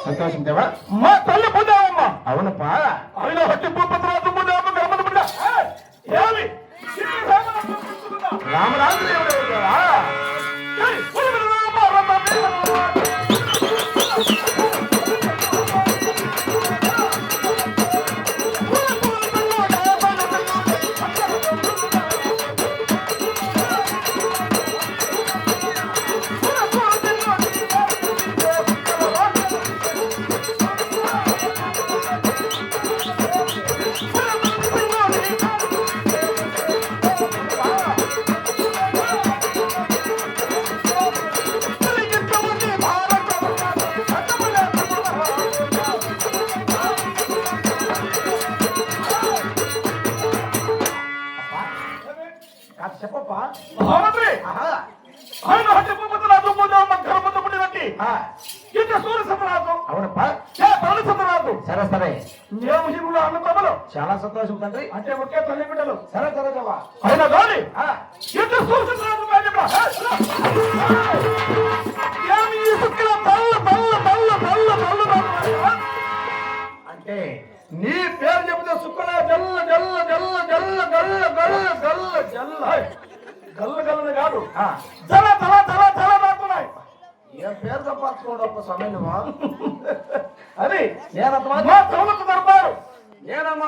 సంతోషం దేవా. మా తల్లి పొందావమ్మ. అవునప్పా. ఆయన హట్టి భూపతిరాజు పొందాము గమన పొందా. ఏమి రామరాజు చెప్పప్పా. మహామంత్రి ఆయన హట్టి భూపతిరాజు పొందాము గర్భ పొందినట్టి ఇంత సూర్య సతరాజు. అవునప్పా. తల్లి సతరాజు. సరే సరే. మేము హిందువులు అన్నదమ్ములు. చాలా సంతోషం తండ్రి. అంటే ఒకే తల్లి బిడ్డలు. సరే సరే దేవా. అయినా కానీ ఇంత సూర్య సతరాజు ఏమి ఈ సుఖిల తల్ల తల్ల తల్ల తల్ల తల్ల అంటే నీ పేరు చెబితే సుక్కల జల్ల జల్ల జల్ల జల్ల గల్ల గల్ల గల్ల జల్ల గల్ల గల్లని కాదు ఆ, జల జల జల జల నాకున్నాయి. ఏ పేరు తప్పించుకోవడం సమయం నువ్వు అది నేనంత మా తౌలత దర్బారు. నేనంత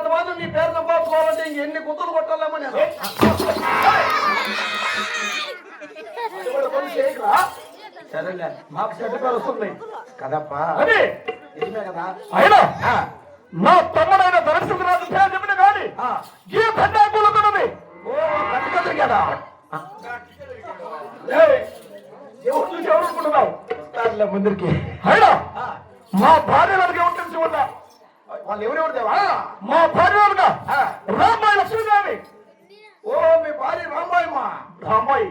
మాత్రం నీ పేరు తప్పించుకోవాలంటే ఎన్ని కుతులు కొట్టాలేమో నేను. సరేలే, మాకు చెడ్డ పేరు వస్తుంది కదప్పా. అది నిజమే కదా. అయినా ఆ, నా తమ్ముడైన ధనసింహరాజు పేరు చెప్పిన కానీ ఆ, ఈ తండాకులకున్నది. ఓ కట్టుకదురు కదా. ఎవరు చూసి ఎవరు అనుకుంటున్నావు? వస్తారులే ముందరికి. అయినా ఆ, మా భార్యలకి ఎవరు తెలిసి ఉన్నా వాళ్ళు ఎవరెవరు దేవా? మా భార్యలుగా ఆ, రామాయి లక్ష్మీదేవి. ఓ మీ భార్య రాంబాయమ్మ. రామాయి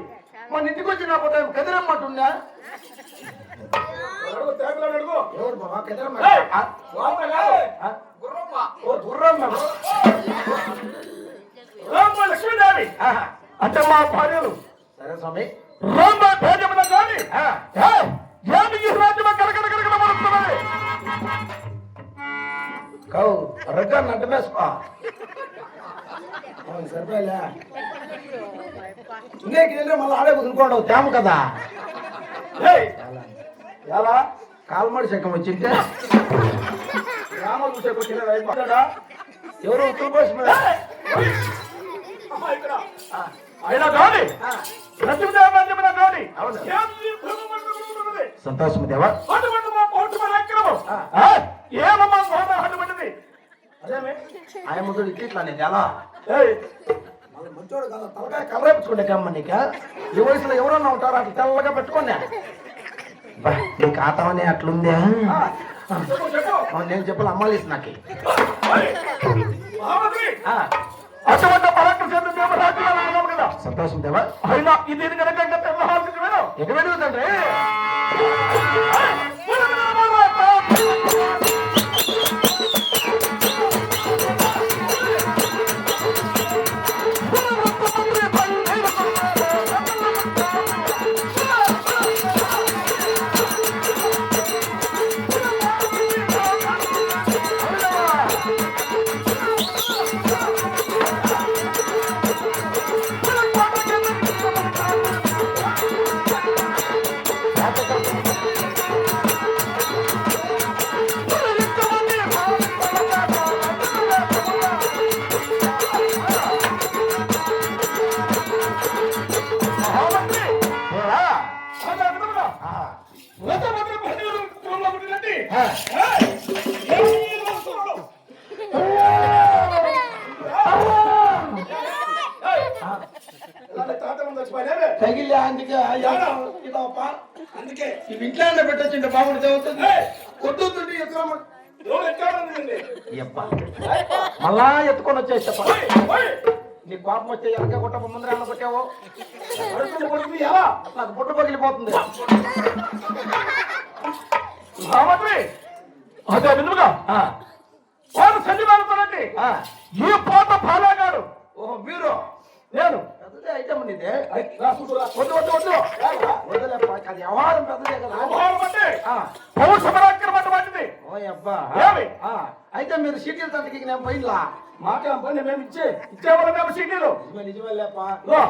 మన ఇంటికి వచ్చి నాకు కదిరమ్మంటుందా? ఎవరు బాబా కదిరమ్మ? ఏయ్! ఆ, ఆ, ఓ గుర్రమ్మ. రామాయి లక్ష్మీదేవి ఆహా. అంటే మా భార్యలు సరే స్వామి. రామాయి పేరు చెప్పిన కానీ ఆ, ఏమి ఈ రాజ్యం కరకర కరకర మరుస్తున్నది. Cow ragga నడ్డమేసుకో. సరిపోయలే ఇంకేంటే మళ్ళీ ఆడే కుదురుకోండి తేమ కదా. ఏయ్! ఎలా కాల్మడి శకం వచ్చింటే రామ చూసే వచ్చిన అయిపోతాడా? ఎవరు ఉత్తర పోసి మీద. అమ్మా, ఇక్కడ. అయినా కానీ లక్ష్మీదేవి అని చెప్పిన కానీ అవును. ఏమి ఈ భూమి సంతోషం దేవా. అటువంటి మా పౌరుషమైన అక్రమం. ఏమమ్మా గోడ అటువంటిది? అదేమే ఆయన ముందు ఇట్లా నేను ఎలా ఏయ్! మళ్ళీ మంచోడు కదా తలకాయ కలరేపుకోండి కమ్మ నీకు. ఈ వయసులో ఎవరన్నా ఉంటారు అట్లా తెల్లగా పెట్టుకోండి. నీ ఖాతానే అట్లుందే. చెప్పు, చెప్పు. నేను చెప్పాలి అమ్మాలి నాకు. మరి, మహామంత్రి, అటువంటి పరాక్రమ చేత మేము రాజ్యాలు ఉన్నాము కదా. సంతోషం దేవా. అయినా ఇది కనుక ఇంకా తెల్లహాల్సింది వేరు. ఎక్కడ వెళ్తుందంటే తగిలే అందుకే అందుకే ఇవి ఇంట్లో పెట్టొచ్చింటే బాగుంటే అవుతుంది. కొట్టుతుంటే మళ్ళా ఎత్తుకొని వచ్చేసి నీ కోపం వచ్చే ఎనక కొట్ట ముందర ఏమన్నా కొట్టావు ఎలా అట్లా బుట్ట పగిలిపోతుంది. అదే విధముగా వాడు సంజీవాలతోనండి ఈ పోత పాలాగాడు. ఓహో మీరు నేను పెద్దదే ఐటమ్ నీదే. వద్దు వద్దు వద్దు వదిలే అది వ్యవహారం పెద్దదే కదా. పౌరుష పరాక్రమ అబ్బా ఏమి? అయితే మీరు షీటీలు తండ్రికి నేను పోయినలా మాకేం పని మేము ఇచ్చేవాళ్ళ మేము సీటీలు నిజమే లేపా ఇదిగో,